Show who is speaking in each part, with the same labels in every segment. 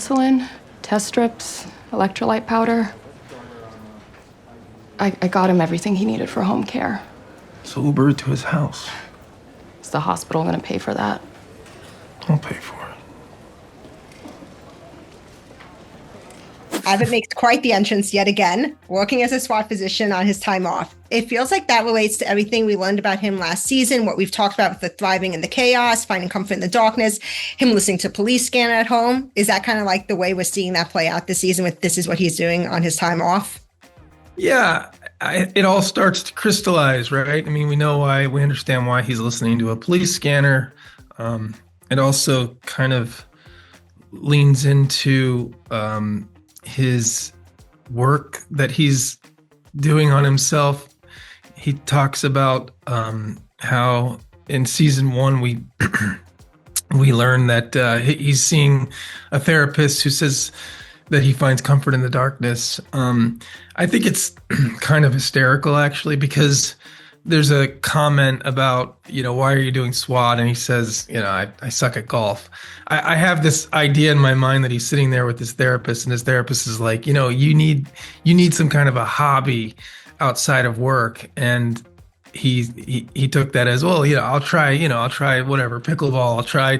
Speaker 1: insulin, test strips, electrolyte powder. I got him everything he needed for home care.
Speaker 2: So Uber it to his house.
Speaker 1: Is the hospital gonna pay for that?
Speaker 2: I'll pay for it.
Speaker 3: Abbott makes quite the entrance yet again, working as a SWAT physician on his time off. It feels like that relates to everything we learned about him last season, what we've talked about with the thriving in the chaos, finding comfort in the darkness, him listening to police scan at home. Is that kind of like the way we're seeing that play out this season with this is what he's doing on his time off?
Speaker 2: Yeah, it all starts to crystallize, right? I mean, we understand why he's listening to a police scanner. It also kind of leans into his work that he's doing on himself. He talks about how in season 1 we learn that he's seeing a therapist who says that he finds comfort in the darkness. I think it's kind of hysterical, actually, because there's a comment about, why are you doing SWAT? And he says, I suck at golf. I have this idea in my mind that he's sitting there with his therapist, and his therapist is like, you need some kind of a hobby outside of work. And he took that as, well, I'll try whatever, pickleball, I'll try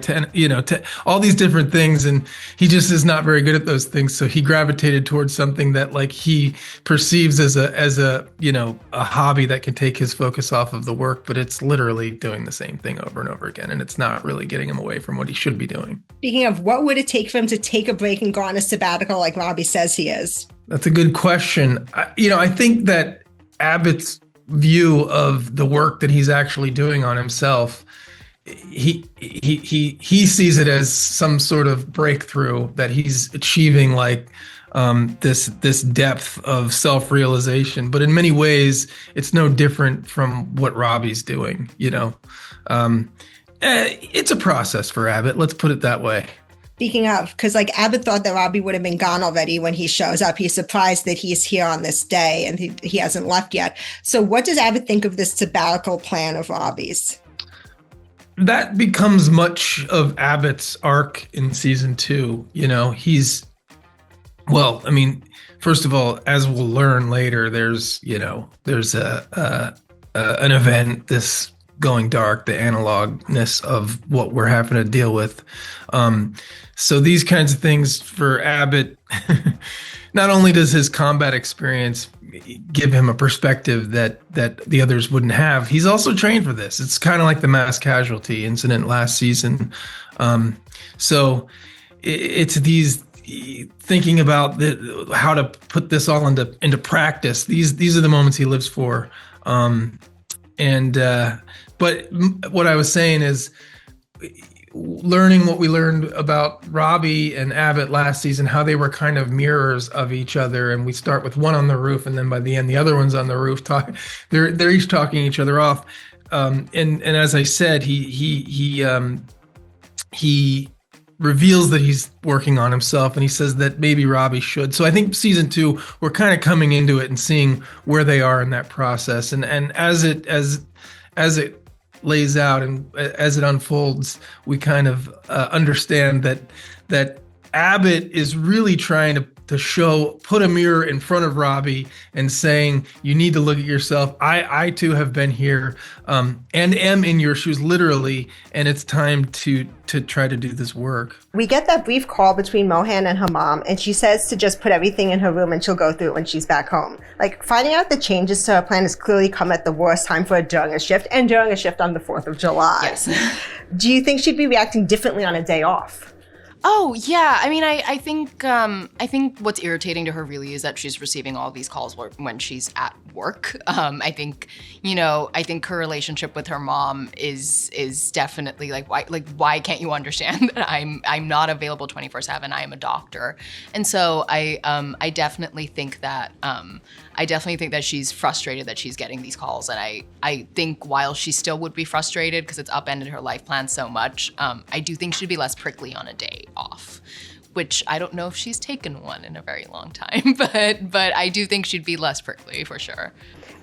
Speaker 2: all these different things. And he just is not very good at those things. So he gravitated towards something that like he perceives as a hobby that can take his focus off of the work, but it's literally doing the same thing over and over again. And it's not really getting him away from what he should be doing. Speaking
Speaker 3: of, what would it take for him to take a break and go on a sabbatical like Robbie says he is?
Speaker 2: That's a good question. I think that Abbott's view of the work that he's actually doing on himself, he sees it as some sort of breakthrough that he's achieving, like this depth of self-realization. But in many ways, it's no different from what Robbie's doing. It's a process for Abbott. Let's put it that way.
Speaker 3: Speaking of, because like Abbott thought that Robbie would have been gone already when he shows up. He's surprised that he's here on this day and he hasn't left yet. So what does Abbott think of this sabbatical plan of Robbie's?
Speaker 2: That becomes much of Abbott's arc in season 2. First of all, as we'll learn later, there's an event, this going dark, the analogness of what we're having to deal with. So these kinds of things for Abbott, not only does his combat experience give him a perspective that the others wouldn't have, he's also trained for this. It's kind of like the mass casualty incident last season. So it's these thinking about how to put this all into practice. These are the moments he lives for. But what I was saying is, learning what we learned about Robbie and Abbott last season, how they were kind of mirrors of each other, and we start with one on the roof, and then by the end, the other one's on the roof. They're each talking each other off. And as I said, he reveals that he's working on himself, and he says that maybe Robbie should. So I think season 2, we're kind of coming into it and seeing where they are in that process, and as it lays out and as it unfolds, we kind of understand that Abbott is really trying to put a mirror in front of Robbie and saying, you need to look at yourself. I too have been here and am in your shoes, literally, and it's time to try to do this work.
Speaker 3: We get that brief call between Mohan and her mom, and she says to just put everything in her room and she'll go through it when she's back home. Like, finding out the changes to her plan has clearly come at the worst time for her during a shift on the 4th of July.
Speaker 1: Yes.
Speaker 3: Do you think she'd be reacting differently on a day off?
Speaker 1: Oh, yeah. I mean, I think what's irritating to her really is that she's receiving all these calls when she's at work. I think her relationship with her mom is definitely why can't you understand that I'm not available 24/7? I am a doctor. And so I definitely think that she's frustrated that she's getting these calls. And I think while she still would be frustrated because it's upended her life plan so much, I do think she'd be less prickly on a day off, which I don't know if she's taken one in a very long time, but I do think she'd be less prickly for sure.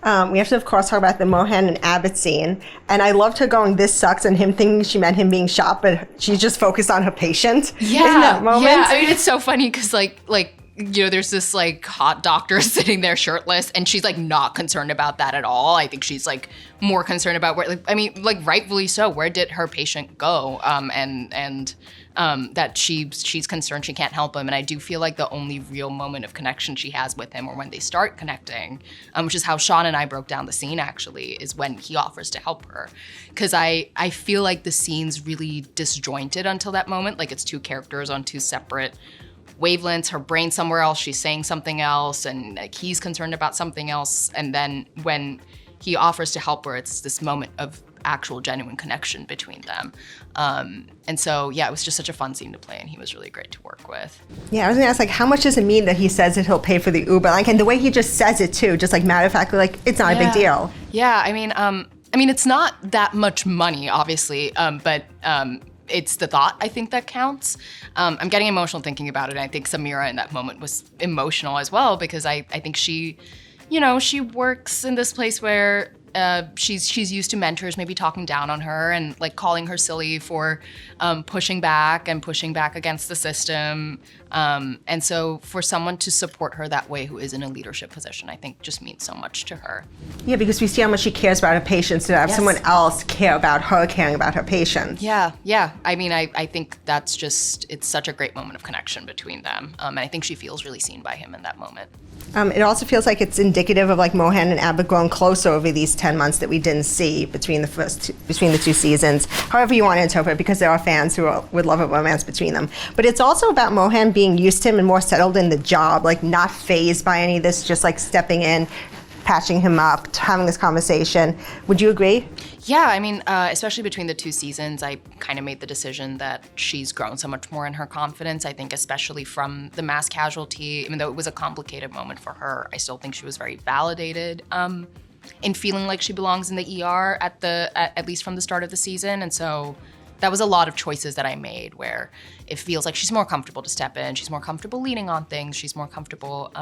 Speaker 3: We have to, of course, talk about the Mohan and Abbott scene. And I loved her going, "This sucks," and him thinking she meant him being shot, but she's just focused on her patient in that moment.
Speaker 1: Yeah, I mean, it's so funny because, there's this, hot doctor sitting there shirtless, and she's, not concerned about that at all. I think she's, more concerned about where, rightfully so, where did her patient go? That she's concerned she can't help him. And I do feel like the only real moment of connection she has with him, or when they start connecting, which is how Shawn and I broke down the scene actually, is when he offers to help her. Because I feel like the scene's really disjointed until that moment. Like, it's two characters on two separate wavelengths, her brain somewhere else, she's saying something else, and he's concerned about something else. And then when he offers to help her, it's this moment of actual genuine connection between them. And so, yeah, it was just such a fun scene to play, and he was really great to work with.
Speaker 3: Yeah, I was gonna ask, how much does it mean that he says that he'll pay for the Uber? And the way he just says it too, just matter of factly, it's not a big deal.
Speaker 1: Yeah, I mean, it's not that much money, obviously, but it's the thought, I think, that counts. I'm getting emotional thinking about it, and I think Samira in that moment was emotional as well, because I think she works in this place where she's used to mentors maybe talking down on her and calling her silly for pushing back against the system. And so for someone to support her that way who is in a leadership position, I think just means so much to her.
Speaker 3: Yeah, because we see how much she cares about her patients, to have someone else care about her caring about her patients.
Speaker 1: Yeah. I mean, I think that's it's such a great moment of connection between them. And I think she feels really seen by him in that moment.
Speaker 3: It also feels like it's indicative of Mohan and Abbott growing closer over these 10 months that we didn't see between the two seasons. However you want to interpret it, because there are fans who would love a romance between them. But it's also about Mohan being used to him and more settled in the job, not fazed by any of this, just stepping in, patching him up, having this conversation. Would you agree?
Speaker 1: Yeah, I mean, especially between the two seasons, I kind of made the decision that she's grown so much more in her confidence. I think especially from the mass casualty, even though it was a complicated moment for her, I still think she was very validated in feeling like she belongs in the ER at least from the start of the season. And so that was a lot of choices that I made where it feels like she's more comfortable to step in, she's more comfortable leaning on things, she's more comfortable,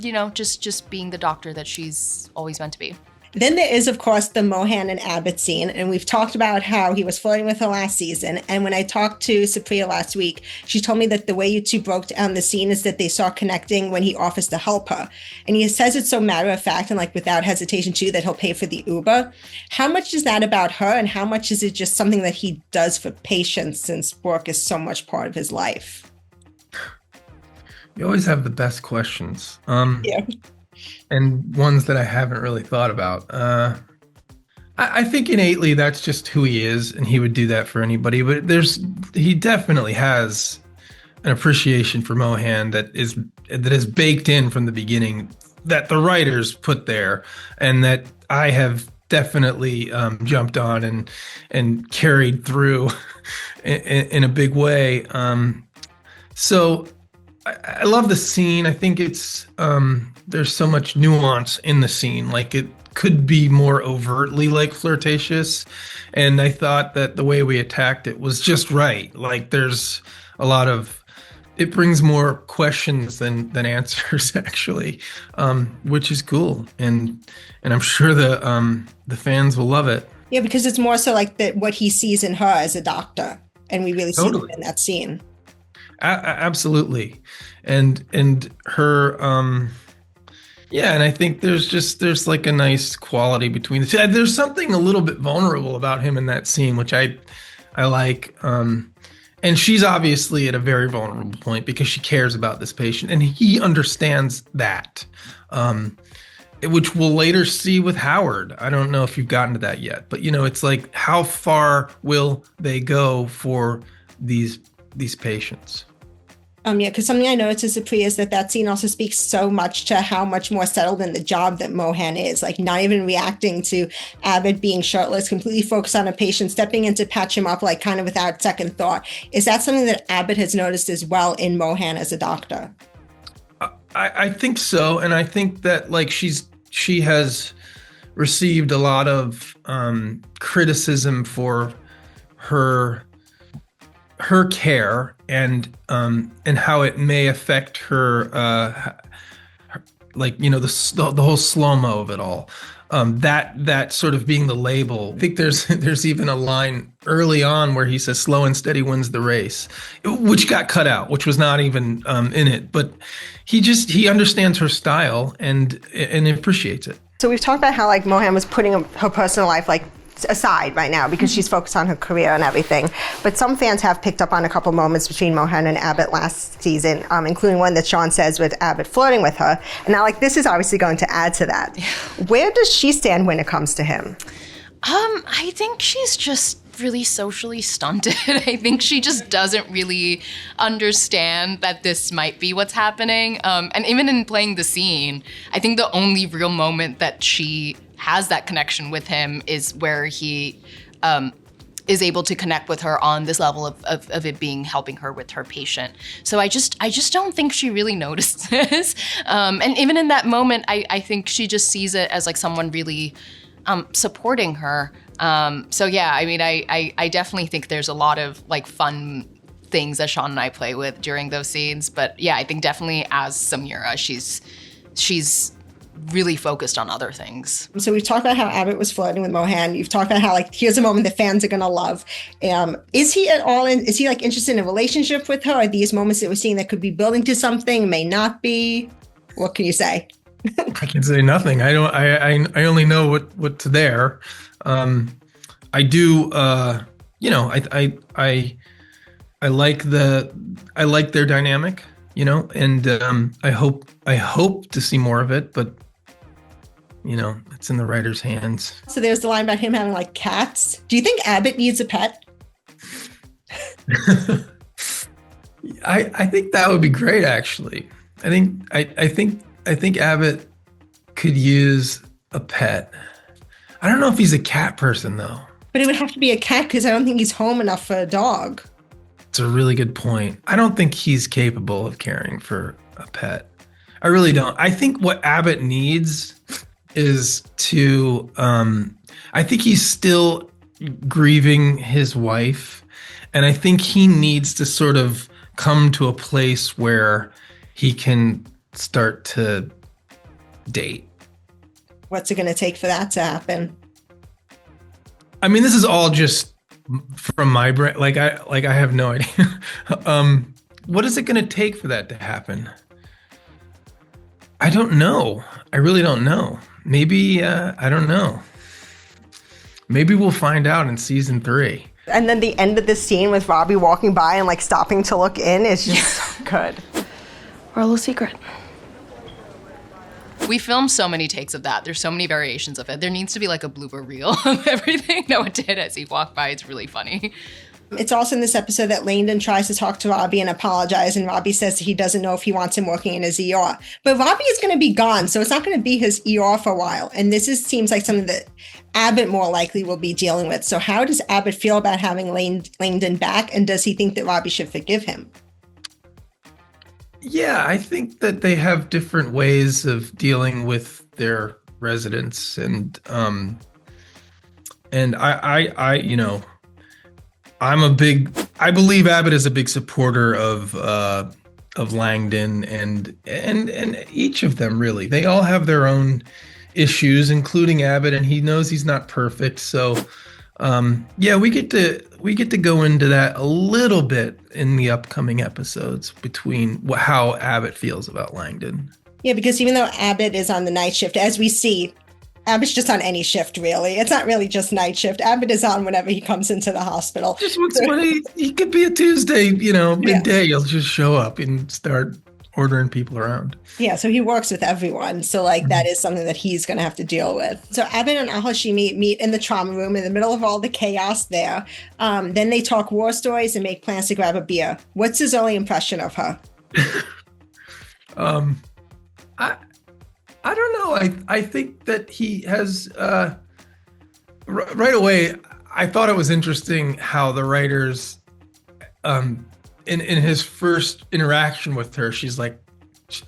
Speaker 1: just being the doctor that she's always meant to be.
Speaker 3: Then there is, of course, the Mohan and Abbott scene, and we've talked about how he was flirting with her last season. And when I talked to Supriya last week, she told me that the way you two broke down the scene is that they saw connecting when he offers to help her. And he says it so matter of fact and without hesitation too, that he'll pay for the Uber. How much is that about her, and how much is it just something that he does for patients, since work is so much part of his life?
Speaker 2: You always have the best questions.
Speaker 3: Yeah.
Speaker 2: And ones that I haven't really thought about. I think innately that's just who he is, and he would do that for anybody. But he definitely has an appreciation for Mohan that is baked in from the beginning, that the writers put there, and that I have definitely jumped on and carried through in a big way. So I love the scene. I think it's there's so much nuance in the scene. It could be more overtly flirtatious, and I thought that the way we attacked it was just right. There's a lot of, it brings more questions than answers actually, which is cool, and I'm sure the fans will love it.
Speaker 3: Yeah, because it's more so what he sees in her as a doctor, and we really see that in that scene.
Speaker 2: Absolutely. And her, yeah, and I think there's a nice quality between the two. There's something a little bit vulnerable about him in that scene, which I like. And she's obviously at a very vulnerable point because she cares about this patient, and he understands that, which we'll later see with Howard. I don't know if you've gotten to that yet, but it's how far will they go for these patients?
Speaker 3: Yeah, because something I noticed as Supriya is that scene also speaks so much to how much more settled in the job that Mohan is, not even reacting to Abbott being shirtless, completely focused on a patient, stepping in to patch him up, kind of without second thought. Is that something that Abbott has noticed as well in Mohan as a doctor?
Speaker 2: I think so. And I think that she has received a lot of criticism for her care and how it may affect her the whole slow-mo of it all. That sort of being the label. I think there's even a line early on where he says slow and steady wins the race, which got cut out, which was not even in it. But he understands her style and appreciates it.
Speaker 3: So we've talked about how like Mohan was putting her personal life like aside right now because she's focused on her career and everything. But some fans have picked up on a couple moments between Mohan and Abbott last season, including one that Shawn says with Abbott flirting with her. And now like this is obviously going to add to that. Where does she stand when it comes to him?
Speaker 1: I think she's just really socially stunted. I think she just doesn't really understand that this might be what's happening. And even in playing the scene, I think the only real moment that she has that connection with him is where he is able to connect with her on this level of it being helping her with her patient. So I just don't think she really notices. And even in that moment, I think she just sees it as like someone really supporting her. So yeah, I mean, I definitely think there's a lot of like fun things that Shawn and I play with during those scenes. But yeah, I think definitely as Samira, she's really focused on other things.
Speaker 3: So we've talked about how Abbott was flirting with Mohan. You've talked about how like here's a moment that fans are gonna love. Is he like interested in a relationship with her? Are these moments that we're seeing that could be building to something, may not be? What can you say?
Speaker 2: I can say nothing. I only know what's there. I do. I like their dynamic. And I hope to see more of it, but it's in the writer's hands.
Speaker 3: So there's the line about him having like cats. Do you think Abbott needs a pet?
Speaker 2: I think that would be great, actually. I think Abbott could use a pet. I don't know if he's a cat person though.
Speaker 3: But it would have to be a cat because I don't think he's home enough for a dog.
Speaker 2: It's a really good point. I don't think he's capable of caring for a pet. I really don't. I think what Abbott needs is to, I think he's still grieving his wife. And I think he needs to sort of come to a place where he can start to date.
Speaker 3: What's it going to take for that to happen?
Speaker 2: I mean, this is all just from my brain. Like I have no idea. What is it going to take for that to happen? I don't know. I really don't know. Maybe, I don't know. Maybe we'll find out in season 3.
Speaker 3: And then the end of this scene with Robbie walking by and like stopping to look in is just so good.
Speaker 1: Our little secret. We filmed so many takes of that. There's so many variations of it. There needs to be like a blooper reel of everything Noah did as he walked by. It's really funny.
Speaker 3: It's also in this episode that Langdon tries to talk to Robbie and apologize, and Robbie says he doesn't know if he wants him working in his ER. But Robbie is going to be gone, so it's not going to be his ER for a while. And this seems like something that Abbott more likely will be dealing with. So how does Abbott feel about having Langdon back, and does he think that Robbie should forgive him?
Speaker 2: Yeah, I think that they have different ways of dealing with their residents, and I believe Abbott is a big supporter of Langdon and each of them really. They all have their own issues, including Abbott, and he knows he's not perfect. So yeah, we get to go into that a little bit in the upcoming episodes between how Abbott feels about Langdon. Yeah,
Speaker 3: because even though Abbott is on the night shift, as we see, Abbott's just on any shift, really. It's not really just night shift. Abbott is on whenever he comes into the hospital.
Speaker 2: Just when he could be a Tuesday, midday, he'll just show up and start ordering people around.
Speaker 3: Yeah, so he works with everyone. So that is something that he's going to have to deal with. So Abbott and Hatosy meet in the trauma room in the middle of all the chaos there. Then they talk war stories and make plans to grab a beer. What's his early impression of her?
Speaker 2: I don't know. I think that he has right away. I thought it was interesting how the writers, in his first interaction with her, she's like,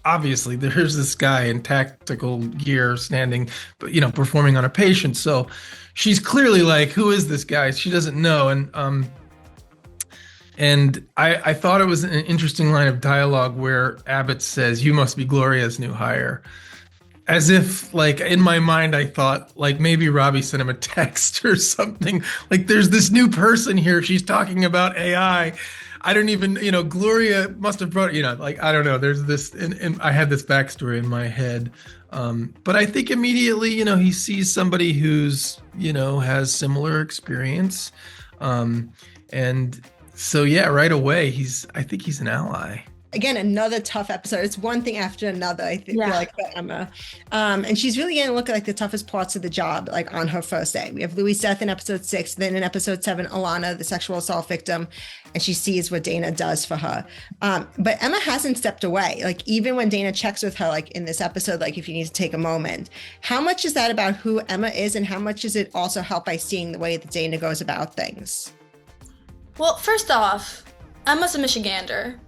Speaker 2: obviously there's this guy in tactical gear standing, performing on a patient. So she's clearly like, who is this guy? She doesn't know. And And I thought it was an interesting line of dialogue where Abbott says, "You must be Gloria's new hire." As if, like, in my mind, I thought, like, maybe Robbie sent him a text or something. Like, there's this new person here. She's talking about AI. I don't even, Gloria must have brought, like, I don't know. There's this, and I had this backstory in my head. But I think immediately, he sees somebody who's, has similar experience. And so, yeah, right away, I think he's an ally.
Speaker 3: Again, another tough episode. It's one thing after another, I feel like, for Emma. And she's really going to look at like the toughest parts of the job, like on her first day. We have Louis' death in episode 6. Then in episode 7, Alana, the sexual assault victim, and she sees what Dana does for her. But Emma hasn't stepped away. Like, even when Dana checks with her, like in this episode, like if you need to take a moment, how much is that about who Emma is, and how much is it also helped by seeing the way that Dana goes about things?
Speaker 4: Well, first off, Emma's a Michigander.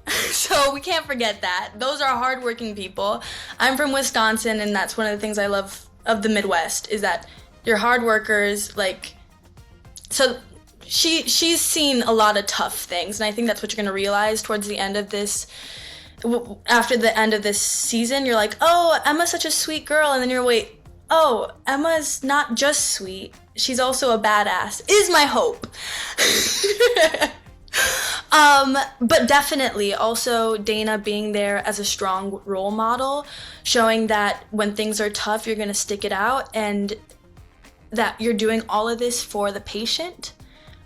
Speaker 4: So we can't forget that. Those are hardworking people. I'm from Wisconsin, and that's one of the things I love of the Midwest, is that you're hard workers. Like, so she's seen a lot of tough things, and I think that's what you're going to realize towards the end of this. After the end of this season, you're like, oh, Emma's such a sweet girl, and then you're, wait, oh, Emma's not just sweet. She's also a badass, is my hope. But definitely also Dana being there as a strong role model, showing that when things are tough, you're going to stick it out, and that you're doing all of this for the patient,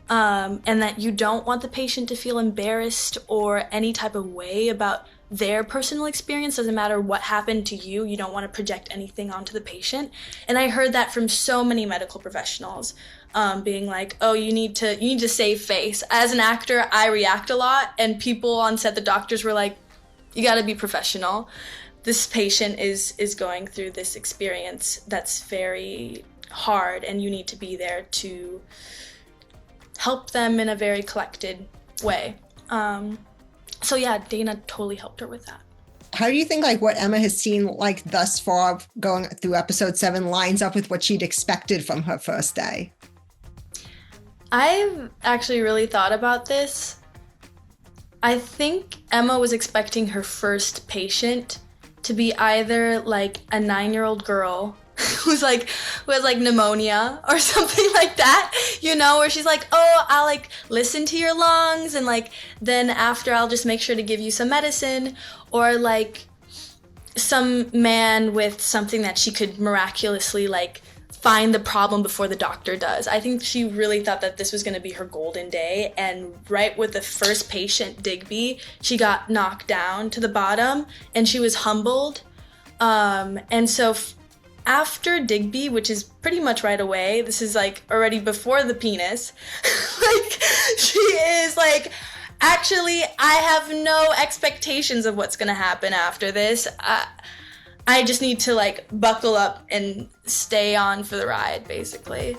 Speaker 4: and that you don't want the patient to feel embarrassed or any type of way about their personal experience. Doesn't matter what happened to you. You don't want to project anything onto the patient. And I heard that from so many medical professionals. Being like, oh, you need to save face. As an actor, I react a lot, and people on set, the doctors were like, you got to be professional. This patient is going through this experience that's very hard, and you need to be there to help them in a very collected way. So yeah, Dana totally helped her with that.
Speaker 3: How do you think like what Emma has seen like thus far going through episode 7 lines up with what she'd expected from her first day?
Speaker 4: I've actually really thought about this. I think Emma was expecting her first patient to be either like a 9-year-old girl who has like pneumonia or something like that, where she's like, oh, I'll like listen to your lungs, and like then after I'll just make sure to give you some medicine, or like some man with something that she could miraculously like find the problem before the doctor does. I think she really thought that this was going to be her golden day, and right with the first patient, Digby, she got knocked down to the bottom, and she was humbled. And so after Digby, which is pretty much right away, this is like already before the penis, like she is like, actually, I have no expectations of what's going to happen after this. I just need to like buckle up and stay on for the ride, basically.